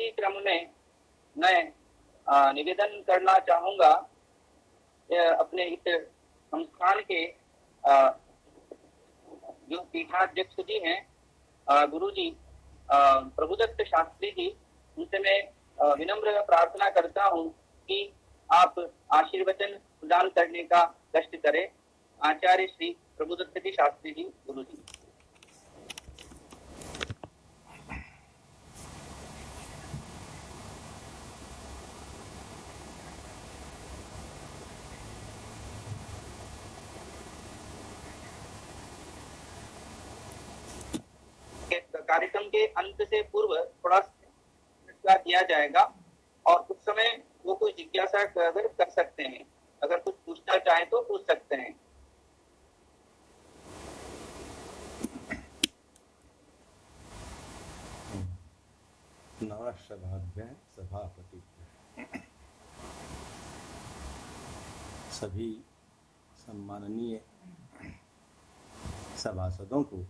इसी क्रम में मैं निवेदन करना चाहूंगा अपने इस संस्थान के जो पीठाध्यक्ष जी हैं गुरु जी प्रभुदत्त शास्त्री जी, उनसे मैं विनम्र प्रार्थना करता हूं कि आप आशीर्वचन प्रदान करने का कष्ट करें। आचार्य श्री प्रभुदत्त जी शास्त्री जी गुरु जी। कार्यक्रम के अंत से पूर्व थोड़ा किया जाएगा और कुछ समय वो कोई जिज्ञासा अगर कर सकते हैं, अगर कुछ पूछना चाहें तो पूछ सकते हैं। नमः सभापति सभी सम्माननीय सभासदों को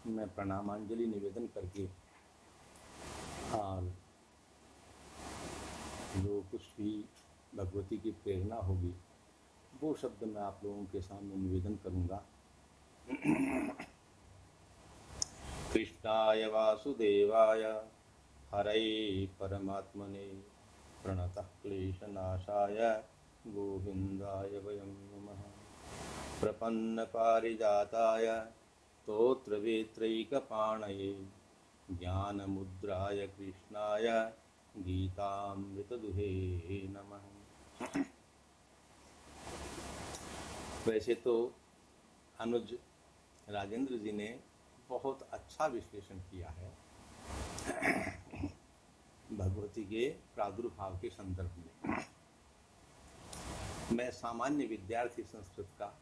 मैं प्रणामांजलि निवेदन करके और जो कुछ भी भगवती की प्रेरणा होगी वो शब्द मैं आप लोगों के सामने निवेदन करूंगा। कृष्णाय वासुदेवाय हरये परमात्मने प्रणतः क्लेशनाशाय गोविन्दाय वयं नमः। प्रपन्नपारिजाताय स्तोत्रवेत्रैकपाणये ज्ञानमुद्राय कृष्णाय गीतामृतदुहे नमः। वैसे तो अनुज राजेंद्र जी ने बहुत अच्छा विश्लेषण किया है भगवती के प्रादुर्भाव के संदर्भ में। मैं सामान्य विद्यार्थी संस्कृत का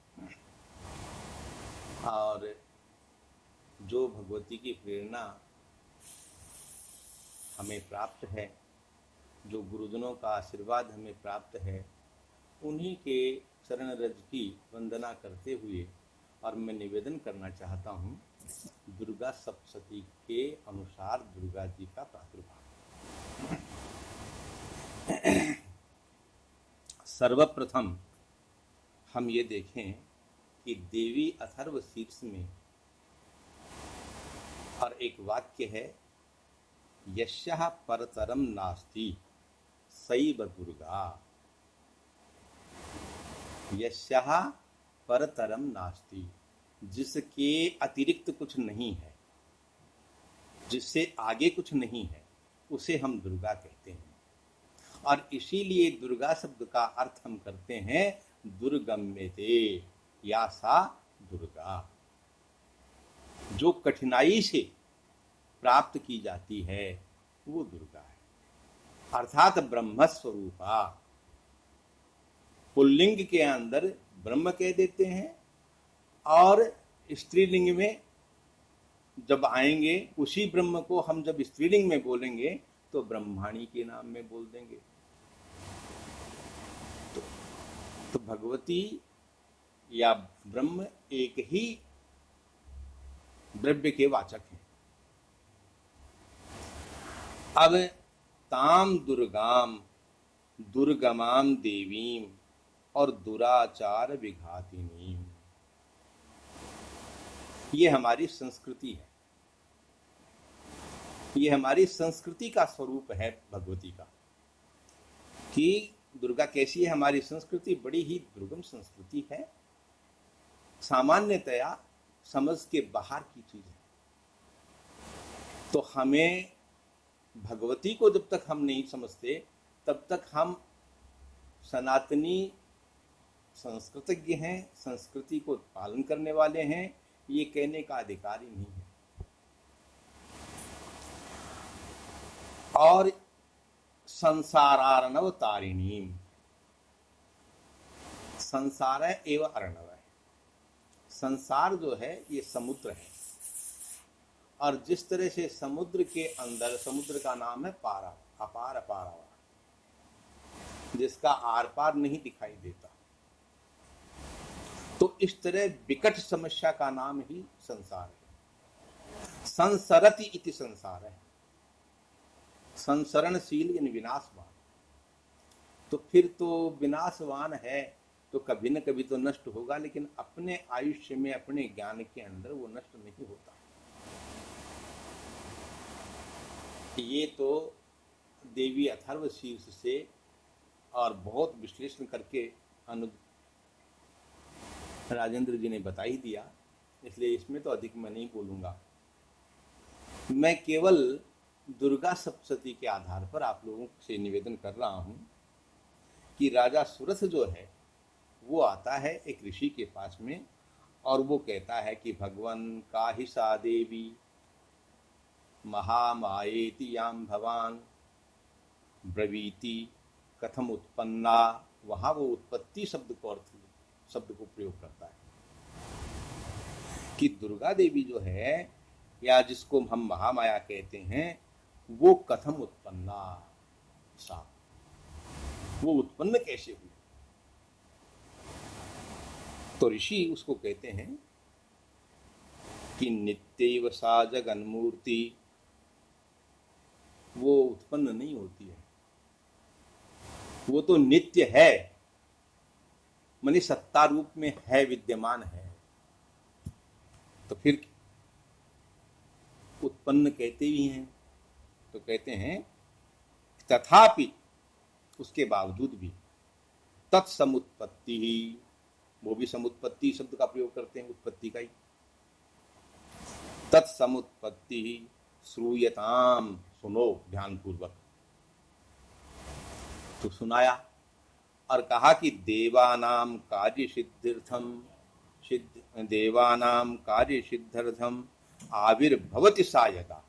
और जो भगवती की प्रेरणा हमें प्राप्त है, जो गुरुजनों का आशीर्वाद हमें प्राप्त है, उन्हीं के चरण रज की वंदना करते हुए और मैं निवेदन करना चाहता हूँ दुर्गा सप्तशती के अनुसार दुर्गा जी का प्रादुर्भाव। सर्वप्रथम हम ये देखें कि देवी अथर्व शीर्ष में और एक वाक्य है, यस्याः परतरम नास्ति सैव दुर्गा। यस्याः परतरम नास्ति, जिसके अतिरिक्त कुछ नहीं है, जिससे आगे कुछ नहीं है, उसे हम दुर्गा कहते हैं। और इसीलिए दुर्गा शब्द का अर्थ हम करते हैं दुर्गम्यते, या सा दुर्गा, जो कठिनाई से प्राप्त की जाती है वो दुर्गा है, अर्थात ब्रह्म स्वरूपा। पुल्लिंग के अंदर ब्रह्म कह देते हैं और स्त्रीलिंग में जब आएंगे उसी ब्रह्म को हम जब स्त्रीलिंग में बोलेंगे तो ब्रह्माणी के नाम में बोल देंगे। तो भगवती या ब्रह्म एक ही द्रव्य के वाचक हैं। अब ताम दुर्गाम, दुर्गमाम देवीम और दुराचार विघातिनीम, ये हमारी संस्कृति है, ये हमारी संस्कृति का स्वरूप है भगवती का। कि दुर्गा कैसी है हमारी संस्कृति? बड़ी ही दुर्गम संस्कृति है, सामान्यतया समझ के बाहर की चीज है। तो हमें भगवती को जब तक हम नहीं समझते तब तक हम सनातनी संस्कृतज्ञ हैं, संस्कृति को पालन करने वाले हैं, ये कहने का अधिकार ही नहीं है। और संसारार्णव तारिणी, संसार एवं अर्णव है। संसार जो है ये समुद्र है, और जिस तरह से समुद्र के अंदर, समुद्र का नाम है पारा, अपार अपार, जिसका आर पार नहीं दिखाई देता, तो इस तरह विकट समस्या का नाम ही संसार है। संसरति इति संसार है। संसरणशील इन विनाशवान, तो फिर तो विनाशवान है तो कभी न कभी तो नष्ट होगा, लेकिन अपने आयुष्य में अपने ज्ञान के अंदर वो नष्ट नहीं होता। ये तो देवी अथर्व शीर्ष से और बहुत विश्लेषण करके राजेंद्र जी ने बता ही दिया, इसलिए इसमें तो अधिक मैं नहीं बोलूंगा। मैं केवल दुर्गा सप्तशती के आधार पर आप लोगों से निवेदन कर रहा हूं कि राजा सुरथ जो है वो आता है एक ऋषि के पास में और वो कहता है कि भगवान का ही सा देवी महामायेति याम भवान ब्रवीति कथम उत्पन्ना। वहां वो उत्पत्ति शब्द को प्रयोग करता है कि दुर्गा देवी जो है या जिसको हम महामाया कहते हैं वो कथम उत्पन्ना, सा वो उत्पन्न कैसे हुई। तो ऋषि उसको कहते हैं कि नित्यैव सा जगन्मूर्ति, वो उत्पन्न नहीं होती है, वो तो नित्य है, माने सत्ता रूप में है, विद्यमान है। तो फिर उत्पन्न कहते ही हैं, तो कहते हैं तथापि उसके बावजूद भी तत्समुत्पत्ति ही, वो भी समुत्पत्ति शब्द का प्रयोग करते हैं, उत्पत्ति का ही। तत्समुत्पत्ति ही श्रूयताम, सुनो ध्यान पूर्वक। तो सुनाया और कहा कि देवानाम कार्य सिद्ध्यर्थम, देवानाम कार्य सिद्ध्यर्थम आविर्भवति सा यदा।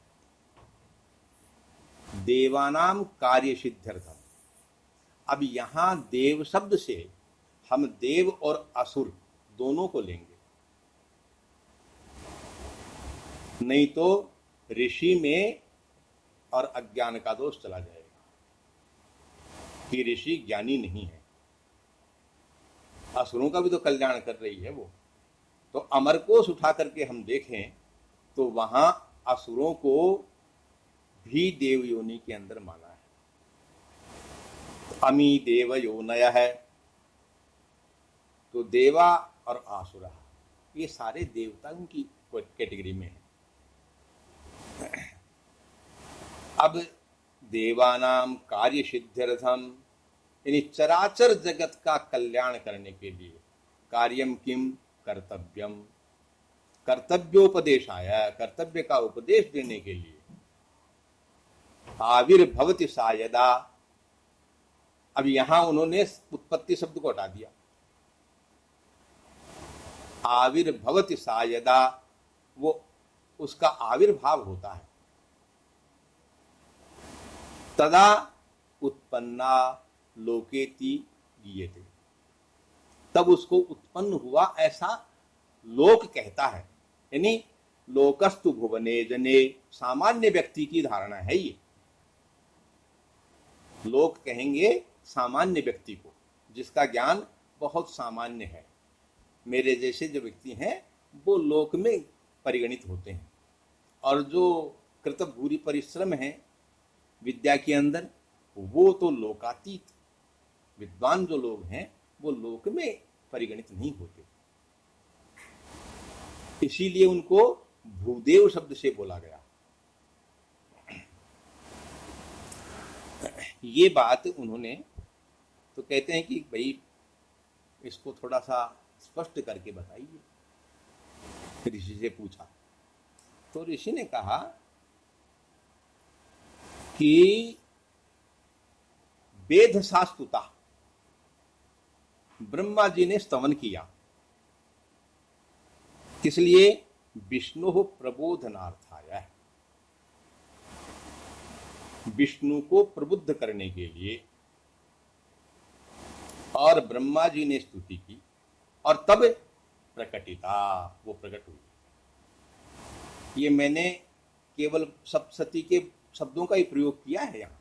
देवानाम कार्य सिद्ध्यर्थम, अब यहां देव शब्द से हम देव और असुर दोनों को लेंगे, नहीं तो ऋषि में और अज्ञान का दोष चला जाएगा कि ऋषि ज्ञानी नहीं है। असुरों का भी तो कल्याण कर रही है वो। तो अमरकोश उठा करके हम देखें तो वहां असुरों को भी देव योनि के अंदर माना है। अमी देव योनय है, तो देवा और आसुरा ये सारे देवताओं की कैटेगरी में है। अब देवानाम कार्य सिद्ध्यर्थम, यानी चराचर जगत का कल्याण करने के लिए कार्यम किम कर्तव्यम, कर्तव्योपदेशाय, कर्तव्य का उपदेश देने के लिए आविर्भवति सा यदा। अब यहां उन्होंने उत्पत्ति शब्द को हटा दिया, आविर्भवति सा यदा, वो उसका आविर्भाव होता है। तदा उत्पन्ना लोकेति गीयते, तब उसको उत्पन्न हुआ ऐसा लोक कहता है। यानी लोकस्तु भुवने जने, सामान्य व्यक्ति की धारणा है ये। लोक कहेंगे सामान्य व्यक्ति को, जिसका ज्ञान बहुत सामान्य है। मेरे जैसे जो व्यक्ति हैं वो लोक में परिगणित होते हैं, और जो कृतभूरि परिश्रम है विद्या के अंदर वो तो लोकातीत। विद्वान जो लोग हैं वो लोक में परिगणित नहीं होते, इसीलिए उनको भूदेव शब्द से बोला गया। ये बात उन्होंने तो कहते हैं कि भाई इसको थोड़ा सा स्पष्ट करके बताइए। ऋषि से पूछा तो ऋषि ने कहा कि वेद शास्तुता, ब्रह्मा जी ने स्तवन किया, किस लिए? विष्णु प्रबोधनार्थाय, विष्णु को प्रबुद्ध करने के लिए। और ब्रह्मा जी ने स्तुति की और तब प्रकटिता, वो प्रकट हुई। ये मैंने केवल सप्तशती के शब्दों का ही प्रयोग किया है यहां,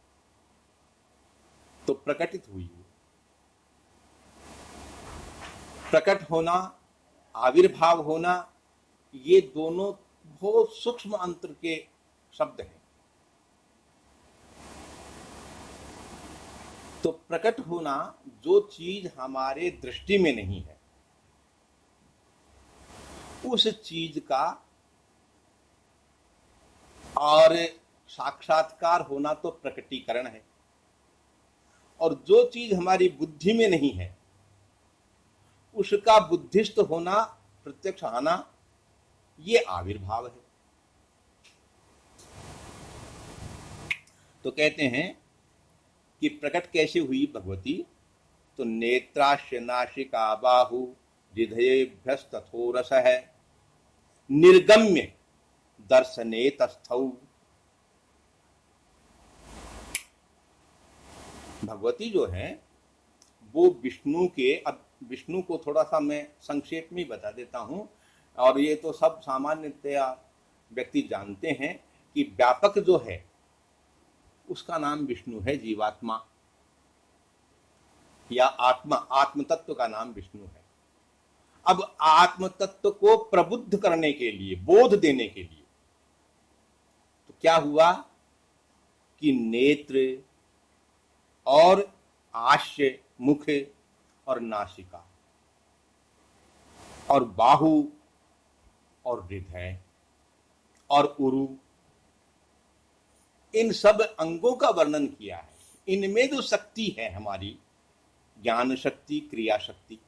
तो प्रकटित हुई। प्रकट होना, आविर्भाव होना, ये दोनों बहुत सूक्ष्म अंतर के शब्द हैं। तो प्रकट होना जो चीज हमारे दृष्टि में नहीं है उस चीज का और साक्षात्कार होना तो प्रकटीकरण है, और जो चीज हमारी बुद्धि में नहीं है उसका बुद्धिस्थ होना, प्रत्यक्ष आना, ये आविर्भाव है। तो कहते हैं कि प्रकट कैसे हुई भगवती, तो नेत्राश्य नाशिका बाहु हृदयेभ्यस्तथोरस है निर्गम्य दर्शने तस्थौ। भगवती जो है वो विष्णु के, अब विष्णु को थोड़ा सा मैं संक्षेप में बता देता हूं, और ये तो सब सामान्यतया व्यक्ति जानते हैं कि व्यापक जो है उसका नाम विष्णु है, जीवात्मा या आत्मा, आत्म तत्व का नाम विष्णु है। अब आत्म तत्व को प्रबुद्ध करने के लिए, बोध देने के लिए, तो क्या हुआ कि नेत्र और आश्य, मुख और नासिका और बाहु और हृदय और उरु, इन सब अंगों का वर्णन किया है। इनमें जो शक्ति है हमारी, ज्ञान शक्ति, क्रिया शक्ति,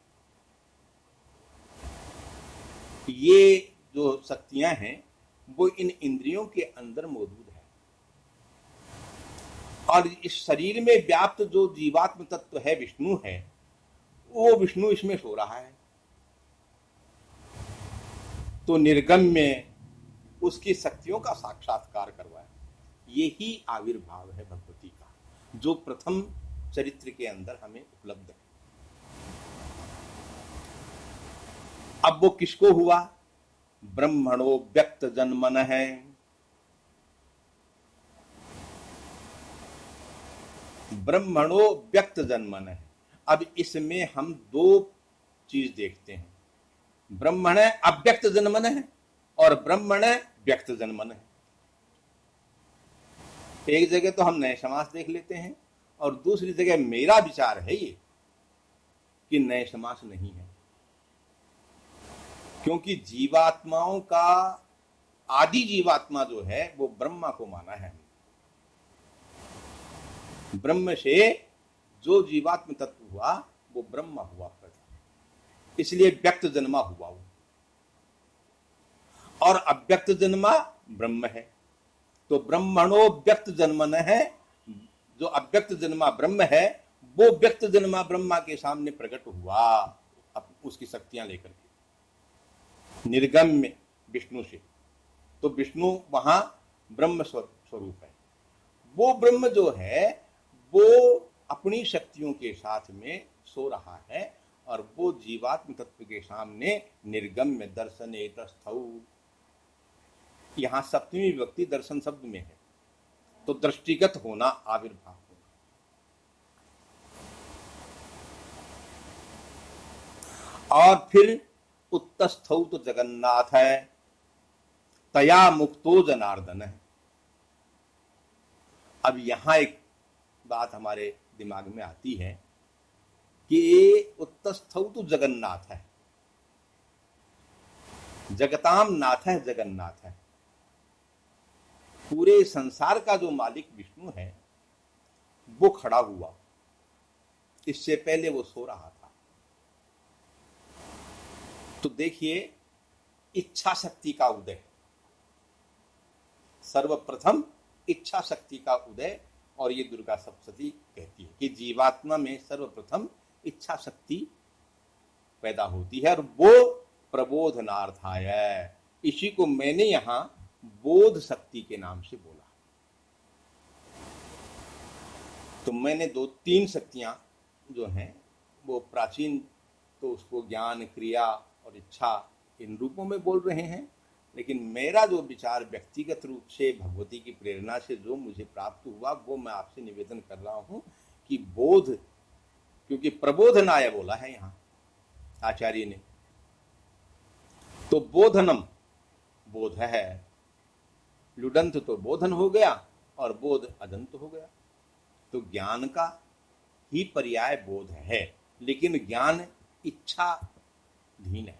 ये जो शक्तियां हैं वो इन इंद्रियों के अंदर मौजूद है, और इस शरीर में व्याप्त जो जीवात्म तत्व है, विष्णु है, वो विष्णु इसमें सो रहा है। तो निर्गम्य उसकी शक्तियों का साक्षात्कार करवाए, यही आविर्भाव है भगवती का, जो प्रथम चरित्र के अंदर हमें उपलब्ध है। अब वो किसको हुआ? ब्रह्मणो व्यक्त जन्मन है। ब्रह्मणो व्यक्त जन्मन है। अब इसमें हम दो चीज देखते हैं, ब्रह्मण अव्यक्त जन्मन है और ब्रह्मण व्यक्त जन्मन है। एक जगह तो हम नए समास देख लेते हैं और दूसरी जगह मेरा विचार है ये कि नए समास नहीं है, क्योंकि जीवात्माओं का आदि जीवात्मा जो है वो ब्रह्मा को माना है। ब्रह्म से जो जीवात्म तत्व हुआ वो ब्रह्मा हुआ, इसलिए व्यक्त जन्मा हुआ वो, और अव्यक्त जन्मा ब्रह्म है। तो ब्रह्मणो व्यक्त जन्मन है, जो अव्यक्त जन्मा ब्रह्म है वो व्यक्त जन्मा ब्रह्मा के सामने प्रकट हुआ, अब उसकी शक्तियां लेकर के निर्गम्य विष्णु से। तो विष्णु वहां ब्रह्म स्वरूप है। वो ब्रह्म जो है वो अपनी शक्तियों के साथ में सो रहा है, और वो जीवात्म तत्व के सामने निर्गम्य दर्शने तस्थौ। यहां सप्तमी विभक्ति दर्शन शब्द में है, तो दृष्टिगत होना, आविर्भाव होना। और फिर उत्तस्थौ तो जगन्नाथ है, तया मुक्तो जनार्दन है। अब यहां एक बात हमारे दिमाग में आती है कि उत्तस्थौ तो जगन्नाथ है, जगताम नाथ है, जगन्नाथ है। पूरे संसार का जो मालिक विष्णु है वो खड़ा हुआ, इससे पहले वो सो रहा था। तो देखिए इच्छा शक्ति का उदय, सर्वप्रथम इच्छा शक्ति का उदय, और ये दुर्गा सप्तशती कहती है कि जीवात्मा में सर्वप्रथम इच्छा शक्ति पैदा होती है, और वो प्रबोधनार्थाय है। इसी को मैंने यहां बोध शक्ति के नाम से बोला। तो मैंने दो तीन शक्तियां जो हैं वो प्राचीन, तो उसको ज्ञान, क्रिया और इच्छा, इन रूपों में बोल रहे हैं, लेकिन मेरा जो विचार व्यक्तिगत रूप से भगवती की प्रेरणा से जो मुझे प्राप्त हुआ वो मैं आपसे निवेदन कर रहा हूं कि बोध, क्योंकि प्रबोधनाय बोला है यहां आचार्य ने, तो बोधनम बोध है, लुडंत तो बोधन हो गया और बोध अदंत हो गया। तो ज्ञान का ही पर्याय बोध है, लेकिन ज्ञान इच्छाधीन है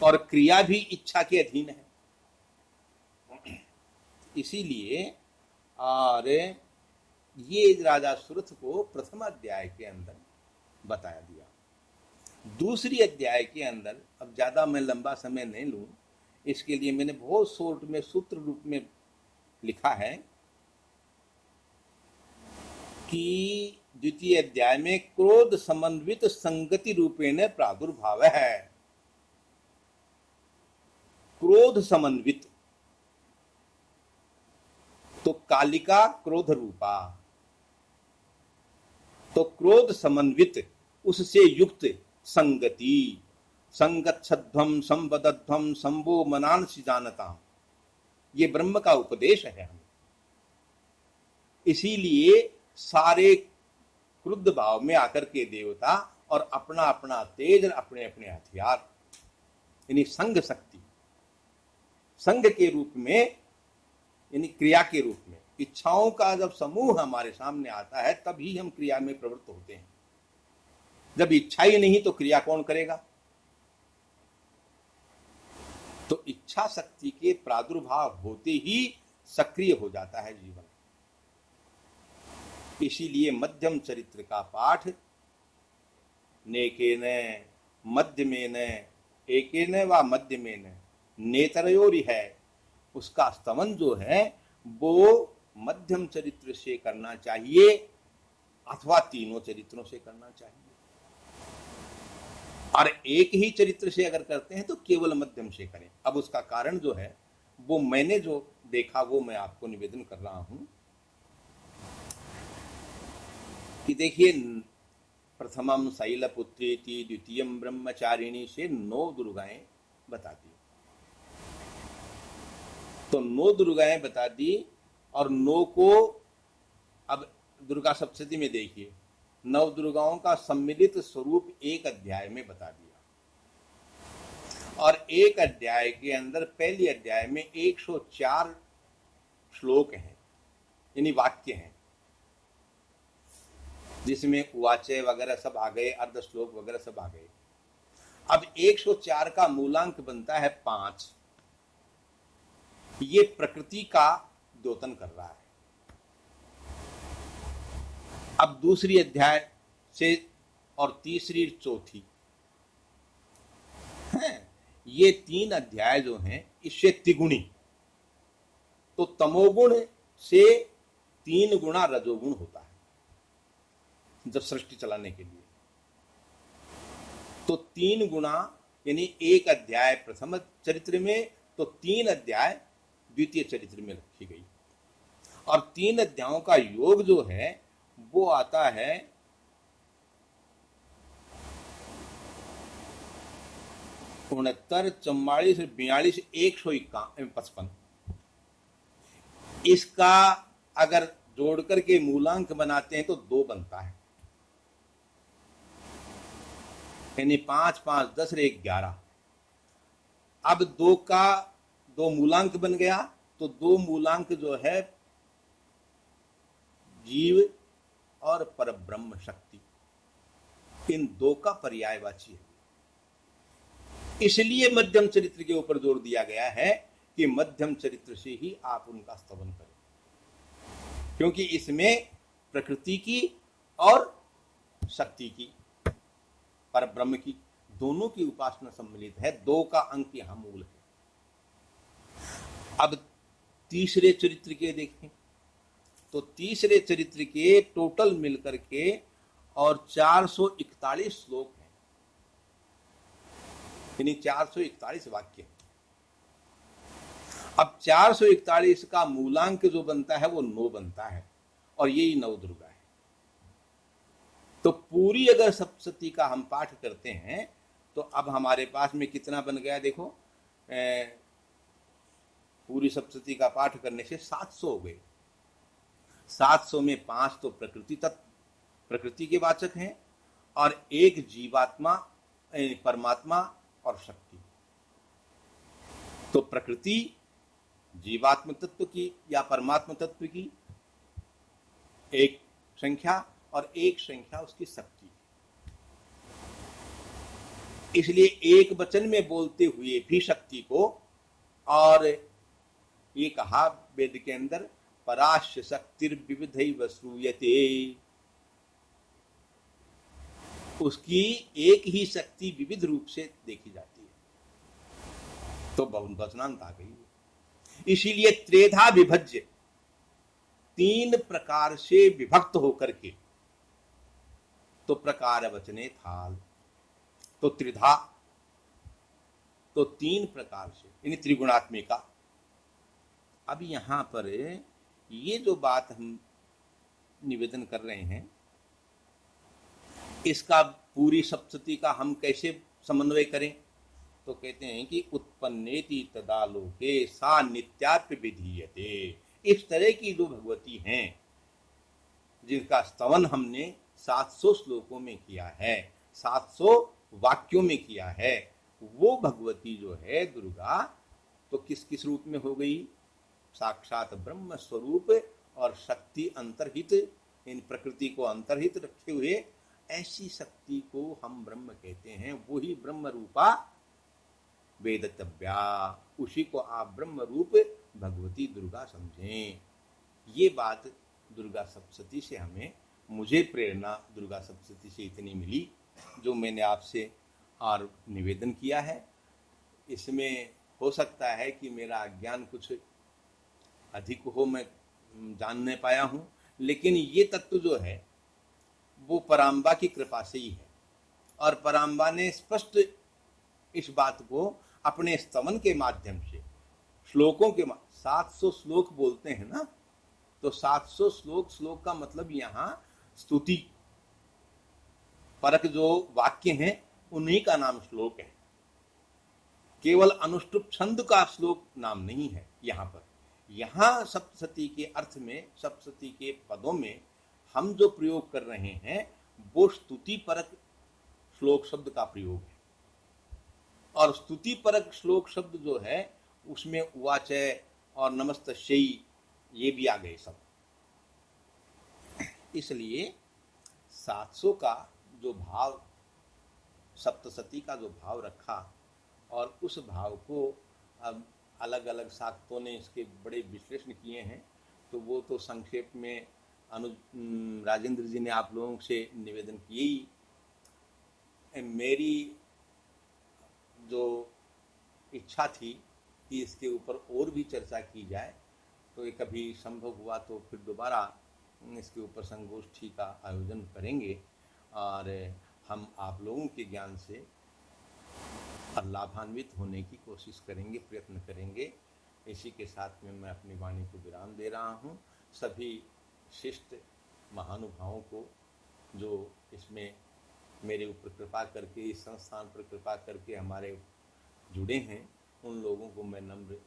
और क्रिया भी इच्छा के अधीन है। इसीलिए और ये राजा सुरथ को प्रथम अध्याय के अंदर बताया दिया। दूसरी अध्याय के अंदर, अब ज्यादा मैं लंबा समय नहीं लूं, इसके लिए मैंने बहुत शॉर्ट में सूत्र रूप में लिखा है कि द्वितीय अध्याय में क्रोध समन्वित संगति रूपेण प्रादुर्भाव है। क्रोध समन्वित, तो कालिका क्रोध रूपा, तो क्रोध समन्वित उससे युक्त संगति, संगच्छध्वम संवदध्वम संभो मनांसि जानता, ये ब्रह्म का उपदेश है हमें। इसीलिए सारे क्रुद्ध भाव में आकर के देवता और अपना अपना तेज, अपने अपने हथियार, यानी संघ शक्ति, संघ के रूप में, यानी क्रिया के रूप में, इच्छाओं का जब समूह हमारे सामने आता है तभी हम क्रिया में प्रवृत्त होते हैं। जब इच्छा ही नहीं तो क्रिया कौन करेगा? तो इच्छा शक्ति के प्रादुर्भाव होते ही सक्रिय हो जाता है जीवन। इसीलिए मध्यम चरित्र का पाठ नेकेन मध्यमेन एकेन व मध्यमेन नेतरयोरि है, उसका स्तमन जो है वो मध्यम चरित्र से करना चाहिए अथवा तीनों चरित्रों से करना चाहिए। और एक ही चरित्र से अगर करते हैं तो केवल मध्यम से करें। अब उसका कारण जो है वो मैंने जो देखा वो मैं आपको निवेदन कर रहा हूं कि देखिए, प्रथमम शैलपुत्रेति द्वितीयम ब्रह्मचारिणी से 9 दुर्गाएं बता दी। तो 9 दुर्गाएं बता दी और 9 को अब दुर्गा सप्तशती में देखिए 9 दुर्गाओं का सम्मिलित स्वरूप एक अध्याय में बता दिया। और एक अध्याय के अंदर, पहले अध्याय में 104 श्लोक हैं, यानी वाक्य हैं, जिसमें उवाचे वगैरह सब आ गए, अर्ध श्लोक वगैरह सब आ गए। अब 104 का मूलांक बनता है 5। ये प्रकृति का द्योतन कर रहा है। अब दूसरी अध्याय से और तीसरी चौथी है, ये 3 अध्याय जो हैं इससे त्रिगुणी, तो तमोगुण से 3 गुणा रजोगुण होता है जब सृष्टि चलाने के लिए। तो 3 गुणा, यानी एक अध्याय प्रथम चरित्र में तो 3 अध्याय द्वितीय चरित्र में रखी गई। और 3 अध्यायों का योग जो है वो आता है 69, 44, 42, 155। इसका अगर जोड़ करके मूलांक बनाते हैं तो 2 बनता है, यानी 5, 5, 10, 11। अब 2 का 2 मूलांक बन गया, तो 2 मूलांक जो है जीव और परब्रह्म शक्ति, इन 2 का पर्यायवाची है। इसलिए मध्यम चरित्र के ऊपर जोर दिया गया है कि मध्यम चरित्र से ही आप उनका स्तवन करें, क्योंकि इसमें प्रकृति की और शक्ति की, परब्रह्म की, दोनों की उपासना सम्मिलित है। 2 का अंक यहां मूल है। अब तीसरे चरित्र के देखें तो तीसरे चरित्र के टोटल मिलकर के और 441 श्लोक हैं, यानी 441 वाक्य। अब 441 का मूलांक जो बनता है वो 9 बनता है, और यही 9 दुर्गा है। तो पूरी अगर सप्तशती का हम पाठ करते हैं तो अब हमारे पास में कितना बन गया, देखो पूरी सप्तशती का पाठ करने से 700 हो गए। 700 में 5 तो प्रकृति तत्व, प्रकृति के वाचक हैं, और 1 जीवात्मा परमात्मा और शक्ति। तो प्रकृति जीवात्म तत्व की या परमात्मा तत्व की 1 संख्या, और एक संख्या उसकी शक्ति है। इसलिए एक वचन में बोलते हुए भी शक्ति को, और ये कहा वेद के अंदर पराश्य शक्तिर्विविधैव श्रूयते, उसकी एक ही शक्ति विविध रूप से देखी जाती है, तो वचनांत आ गई। इसीलिए त्रेधा विभज्य, तीन प्रकार से विभक्त होकर के, तो प्रकार वचने थाल, तो त्रिधा, तो तीन प्रकार से, यानी त्रिगुणात्मिका। अब यहां पर ये जो बात हम निवेदन कर रहे हैं, इसका पूरी सप्तशती का हम कैसे समन्वय करें? तो कहते हैं कि उत्पन्नेति तदा लोके सा नित्यात्म विधीयते। इस तरह की जो भगवती हैं, जिनका स्तवन हमने 700 श्लोकों में किया है, 700 वाक्यों में किया है, वो भगवती जो है दुर्गा, तो किस किस रूप में हो गई? साक्षात ब्रह्म स्वरूप और शक्ति अंतर्हित, इन प्रकृति को अंतर्हित रखे हुए ऐसी शक्ति को हम ब्रह्म कहते हैं। वही ब्रह्म रूपा वेदतव्या, उसी को आप ब्रह्म रूप भगवती दुर्गा समझें। ये बात दुर्गा सप्तशती से मुझे प्रेरणा दुर्गा सप्तशती से इतनी मिली, जो मैंने आपसे और निवेदन किया है। इसमें हो सकता है कि मेरा ज्ञान कुछ अधिक हो, मैं जान नहीं पाया हूँ, लेकिन ये तत्व जो है वो पराम्बा की कृपा से ही है, और पराम्बा ने स्पष्ट इस बात को अपने स्तवन के माध्यम से, श्लोकों के 700 श्लोक बोलते हैं ना, तो 700 श्लोक का मतलब यहाँ स्तुति परक जो वाक्य हैं उन्हीं का नाम श्लोक है, केवल अनुष्टुप छंद का श्लोक नाम नहीं है। यहाँ पर, यहाँ सप्तशती के अर्थ में, सप्तशती के पदों में हम जो प्रयोग कर रहे हैं वो स्तुति परक श्लोक शब्द का प्रयोग है, और स्तुति परक श्लोक शब्द जो है उसमें उवाचय और नमस्तस्यै ये भी आ गए सब। इसलिए 700 का जो भाव, सप्तशती का जो भाव रखा, और उस भाव को अब अलग अलग शाक्तों ने इसके बड़े विश्लेषण किए हैं, तो वो तो संक्षेप में राजेंद्र जी ने आप लोगों से निवेदन किए ही। मेरी जो इच्छा थी कि इसके ऊपर और भी चर्चा की जाए, तो ये कभी संभव हुआ तो फिर दोबारा इसके ऊपर संगोष्ठी का आयोजन करेंगे, और हम आप लोगों के ज्ञान से लाभान्वित होने की कोशिश करेंगे, प्रयत्न करेंगे। इसी के साथ में मैं अपनी वाणी को विराम दे रहा हूँ। सभी शिष्ट महानुभावों को जो इसमें मेरे ऊपर कृपा करके, इस संस्थान पर कृपा करके हमारे जुड़े हैं, उन लोगों को मैं नम्र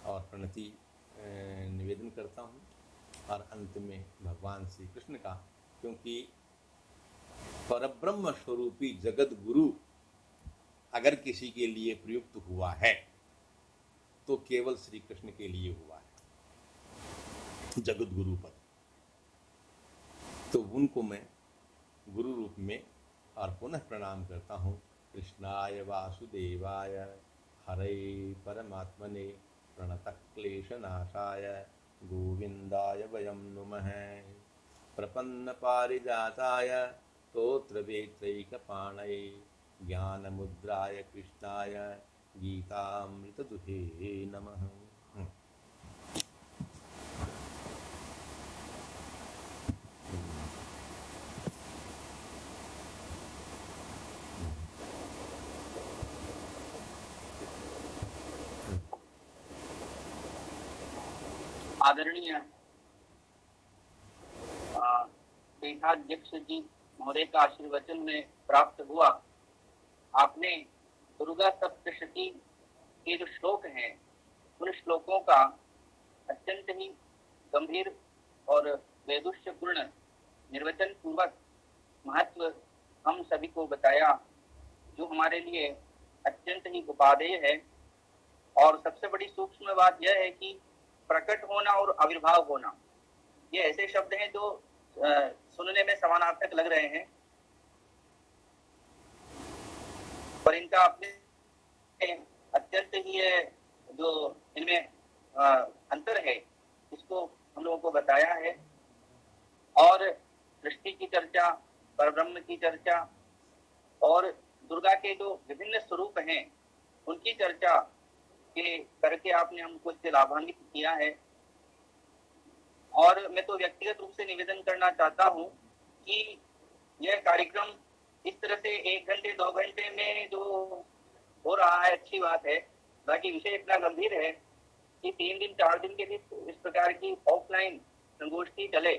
और प्रणति निवेदन करता हूँ। और अंत में भगवान श्री कृष्ण का, क्योंकि परब्रह्म स्वरूपी जगत गुरु अगर किसी के लिए प्रयुक्त हुआ है तो केवल श्री कृष्ण के लिए हुआ है, जगत गुरु पर। तो उनको मैं गुरु रूप में और पुनः प्रणाम करता हूँ। कृष्णाय वासुदेवाय हरे परमात्मने प्रणतक्लेशनाशाय गोविंदाय वयं नुमः। प्रपन्न पारिजाताय स्तोत्रवेत्रैकपाणये ज्ञानमुद्राय कृष्णाय गीतामृतदुहे नमः। आदरणीय पीठाध्यक्ष जी महोदय का आशीर्वचन में प्राप्त हुआ। आपने दुर्गा सप्तशती के जो श्लोक हैं, उन श्लोकों का अत्यंत ही गंभीर और वैदुष्यपूर्ण निर्वचन पूर्वक महत्व हम सभी को बताया, जो हमारे लिए अत्यंत ही उपादेय है। और सबसे बड़ी सूक्ष्म बात यह है कि प्रकट होना और आविर्भाव होना, ये ऐसे शब्द हैं जो सुनने में समानार्थक लग रहे हैं, पर इनका अपने अत्यंत ही जो इनमें अंतर है इसको हम लोगों को बताया है। और सृष्टि की चर्चा, परब्रह्म की चर्चा और दुर्गा के जो विभिन्न स्वरूप हैं उनकी चर्चा के करके आपने हमको इससे लाभान्वित किया है। और मैं तो व्यक्तिगत रूप से निवेदन करना चाहता हूँ कि यह कार्यक्रम इस तरह से 1 घंटे 2 घंटे में जो हो रहा है अच्छी बात है, बाकी विषय इतना गंभीर है कि 3 दिन 4 दिन के लिए इस प्रकार की ऑफलाइन संगोष्ठी चले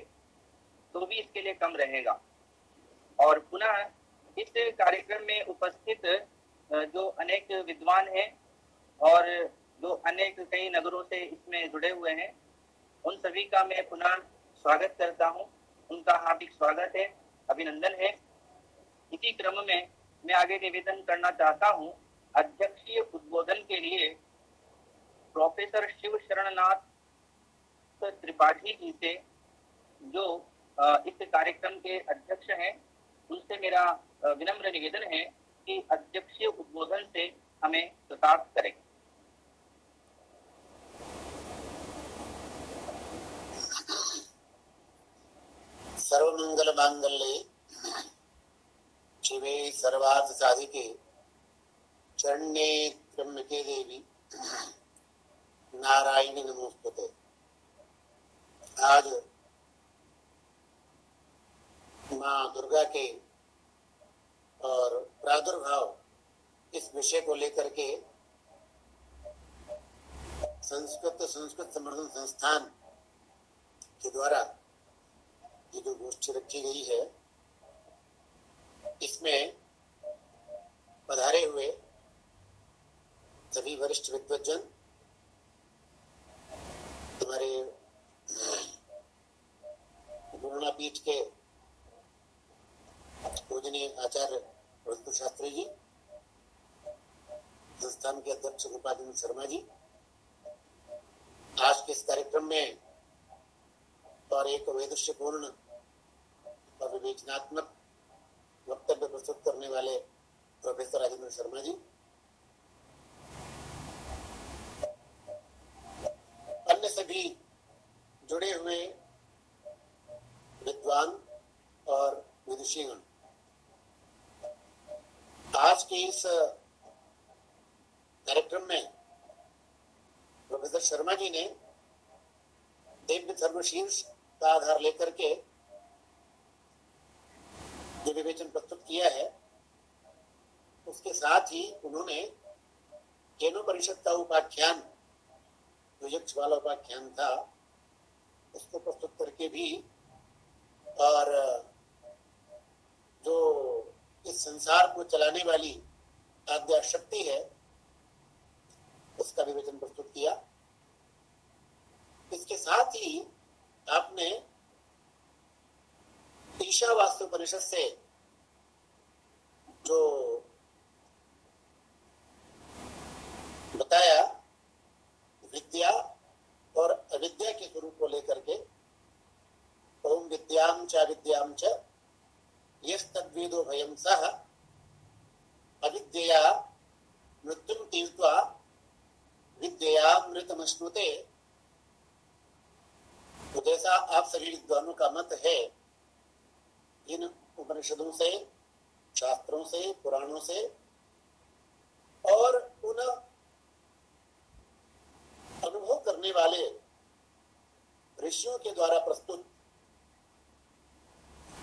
तो भी इसके लिए कम रहेगा। और पुनः इस कार्यक्रम में उपस्थित जो अनेक विद्वान हैं और जो अनेक कई नगरों से इसमें जुड़े हुए हैं, उन सभी का मैं पुनः स्वागत करता हूं। उनका हार्दिक स्वागत है, अभिनंदन है। इसी क्रम में मैं आगे निवेदन करना चाहता हूं अध्यक्षीय उद्बोधन के लिए प्रोफेसर शिव शरणनाथ त्रिपाठी जी से, जो इस कार्यक्रम के अध्यक्ष हैं। उनसे मेरा विनम्र निवेदन है कि अध्यक्षीय उद्बोधन से हमें कृतार्थ करें। सर्वमंगल मांगल्ये शिवे सर्वार्थ साधिके शरण्ये त्र्यंबके देवी नारायणी नमोस्तुते। आज माँ दुर्गा के और प्रादुर्भाव इस विषय को लेकर के संस्कृत संवर्धन संस्थान के द्वारा ये जो गोष्ठी रखी गई है, इसमें पधारे हुए सभी वरिष्ठ विद्वज्जन, हमारे गुरुणा पीठ के पूजनीय आचार्य प्रभु शास्त्री जी, संस्थान के अध्यक्ष गोपाल शर्मा जी, आज के इस कार्यक्रम में और एक वैदुष्यपूर्ण और विवेचनात्मक वक्तव्य प्रस्तुत करने वाले प्रोफेसर राजेंद्र शर्मा जी, अन्य सभी जुड़े हुए विद्वान और विदुषीगण, आज के इस कार्यक्रम में प्रोफेसर शर्मा जी ने दिव्य सर्वशीर्ष का आधार लेकर के जो विवेचन प्रस्तुत किया है, उसके साथ ही उन्होंने केनोपनिषद का उपाख्यान, जो यक्ष वाला उपाख्यान था, उसको प्रस्तुत करके भी, और जो इस संसार को चलाने वाली आद्या शक्ति है उसका विवेचन प्रस्तुत किया। इसके साथ ही आपने ईशावास्योपनिषद से जो बताया, विद्या और अविद्या के स्वरूप को लेकर के, ओम विद्याम च विद्याम च यस्तद्वेदो भयं सः अविद्यया मृत्युं तीर्त्वा विद्यामृतमश्नुते। तो जैसा आप सभी विद्वानों का मत है, इन उपनिषदों से, शास्त्रों से, पुराणों से और उन अनुभव करने वाले ऋषियों के द्वारा प्रस्तुत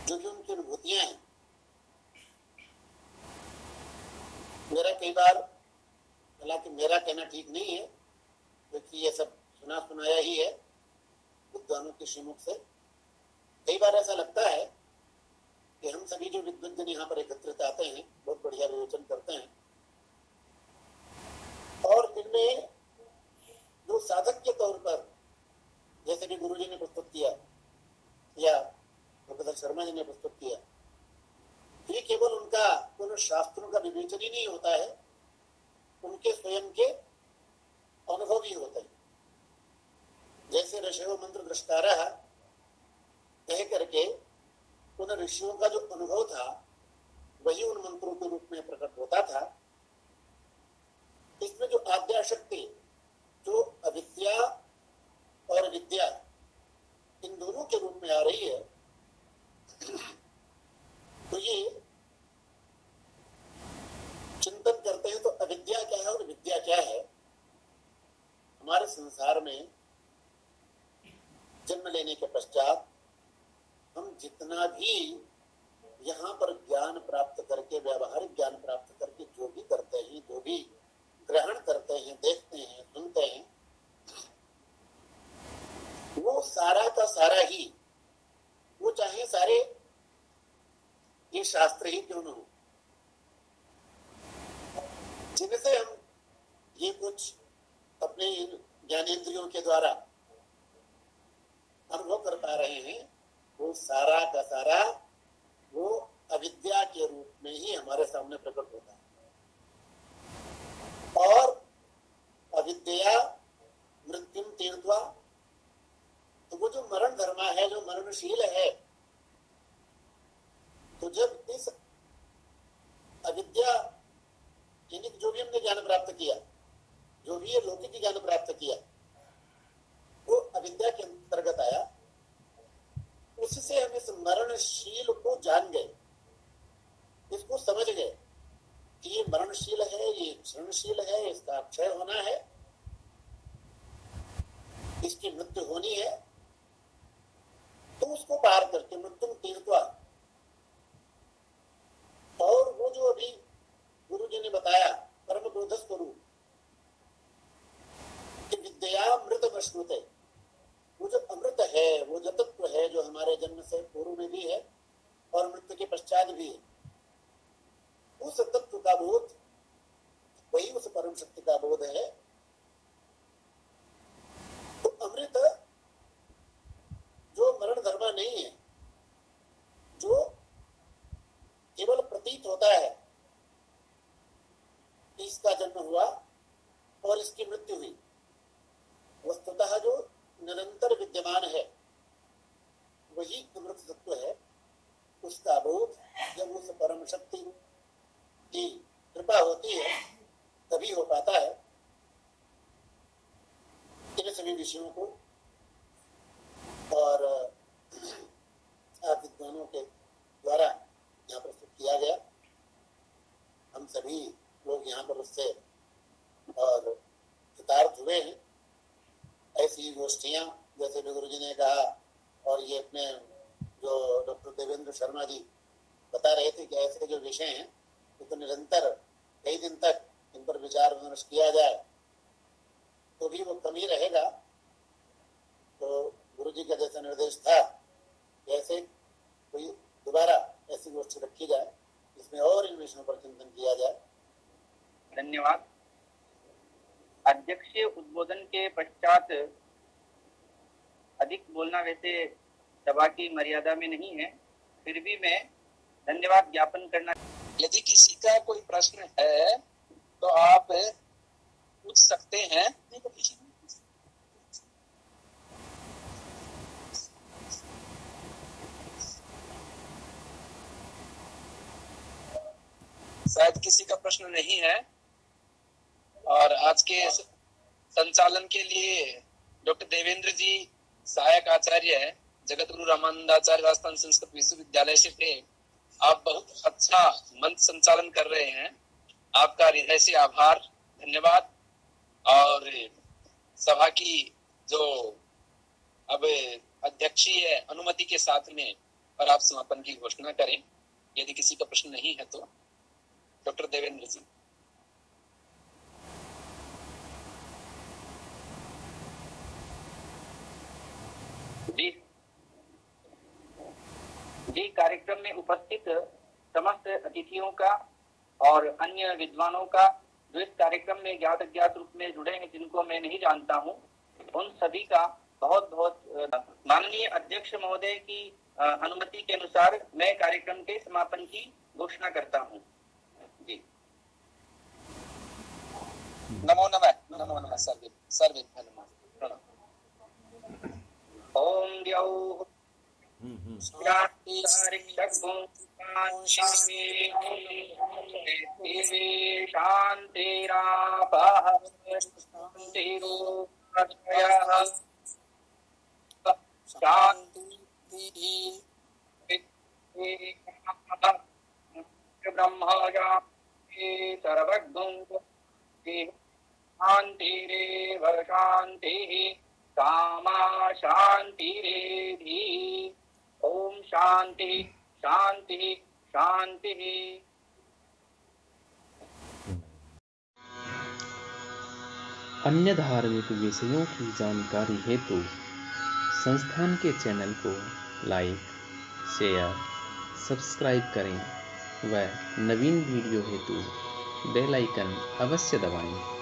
जो भी उनकी अनुभूतियां हैं, मेरा कई बार, हालांकि मेरा कहना ठीक नहीं है क्योंकि ये सब सुना सुनाया ही है विद्वानों के श्रीमुख से, कई बार ऐसा लगता है कि हम सभी जो विद्वज्जन यहाँ पर एकत्रित आते हैं, बहुत बढ़िया विवेचन करते हैं, और इनमें जो साधक के तौर पर, जैसे कि गुरुजी ने प्रस्तुत किया या प्रोफेसर शर्मा जी ने प्रस्तुत किया, ये केवल उनका उन शास्त्रों का विवेचन ही नहीं होता है, उनके स्वयं के अनुभव भी होते हैं। जैसे ऋषयो मंत्र द्रष्टारः कह करके ऋषियों का जो अनुभव था वही उन मंत्रों के रूप में प्रकट होता था। इसमें जो आद्या शक्ति, जो अविद्या और विद्या इन दोनों के रूप में आ रही है, तो ये चिंतन करते हैं तो अविद्या क्या है और विद्या क्या है। हमारे संसार में जन्म लेने के पश्चात हम जितना भी यहाँ पर ज्ञान प्राप्त करके, व्यावहारिक ज्ञान प्राप्त करके जो भी करते हैं, जो भी ग्रहण करते हैं, देखते हैं, सुनते हैं, वो सारा का सारा ही, वो चाहे सारे ये शास्त्र ही क्यों न हो, जिनसे हम ये कुछ अपने ज्ञानेंद्रियों के द्वारा अनुभव कर पा रहे हैं, वो सारा का सारा वो अविद्या के रूप में ही हमारे सामने प्रकट होता है। और अविद्या मृत्युम तीर्थवा, तो वो जो मरण धर्मा है, जो मरणशील है, तो जब इस अविद्या यानी जो भी हमने ज्ञान प्राप्त किया, जो भी ये लौकिक ज्ञान प्राप्त किया, वो अविद्या के अंतर्गत आया। उससे हम इस मरणशील को जान गए, इसको समझ गए कि ये मरणशील है, ये क्षणशील है, इसका क्षय होना है, इसकी मृत्यु होनी है। तो उसको पार करके मृत्यु तीर्थवा, और वो जो अभी गुरु जी ने बताया परम बोध स्वरूप कि विद्या मृत अश्नुते, वो जो अमृत है, वो जो तत्व है, जो हमारे जन्म से पूर्व में भी है और मृत्यु के पश्चात भी है, उस तत्व का बोध वही उस परम शक्ति का बोध है। तो अमृत जो मरण धर्मा नहीं है, जो केवल प्रतीत होता है कि इसका जन्म हुआ और इसकी मृत्यु हुई, वस्तुतः जो निरंतर विद्यमान है वही अमृत तत्व है। उसका बोध जब उस परम शक्ति की कृपा होती है तभी हो पाता है। इन सभी विषयों को और विद्वानों के द्वारा यहाँ प्रस्तुत किया गया। हम सभी लोग यहाँ पर उससे और कृतार्थ हुए हैं। ऐसी गोष्ठियाँ जैसे भी गुरु जी ने कहा, और ये अपने जो डॉक्टर देवेंद्र शर्मा जी बता रहे थे कि ऐसे जो विषय हैं तो निरंतर कई दिन तक इन पर विचार विमर्श किया जाए तो भी वो कमी रहेगा। तो गुरु जी का जैसा निर्देश था ऐसे कोई दोबारा ऐसी गोष्ठी रखी जाए जिसमें और इन विषयों पर चिंतन किया जाए। धन्यवाद। अध्यक्षीय उद्बोधन के पश्चात अधिक बोलना वैसे सभा की मर्यादा में नहीं है, फिर भी मैं धन्यवाद ज्ञापन करना। यदि किसी का कोई प्रश्न है तो आप पूछ सकते हैं। शायद किसी का प्रश्न नहीं है। और आज के संचालन के लिए डॉक्टर देवेंद्र जी सहायक आचार्य है, जगत गुरु रामानंदाचार्य राजस्थान संस्कृत विश्वविद्यालय से थे। आप बहुत अच्छा मंच संचालन कर रहे हैं, आपका हृदय से आभार, धन्यवाद। और सभा की जो अब अध्यक्षीय अनुमति के साथ में और आप समापन की घोषणा करें, यदि किसी का प्रश्न नहीं है तो। डॉक्टर देवेंद्र जी। जी, कार्यक्रम में उपस्थित समस्त अतिथियों का और अन्य विद्वानों का जो इस कार्यक्रम में ज्ञात अज्ञात रूप में जुड़े हैं, जिनको मैं नहीं जानता हूं, उन सभी का बहुत बहुत माननीय अध्यक्ष महोदय की अनुमति के अनुसार मैं कार्यक्रम के समापन की घोषणा करता हूं। जी, नमो नमः। नमो नमः। सर्वे नमः। ओम द्यौः शांति शांतिरापः शांतिरोपयः शांति ब्रह्मजाति सर्वज्ञं शांतिरेव शांतिः कामा शांतिरेधि। ओम शांति शांति शांति। अन्य धार्मिक विषयों की जानकारी हेतु संस्थान के चैनल को लाइक, शेयर, सब्सक्राइब करें व नवीन वीडियो हेतु बेल आइकन अवश्य दबाएं।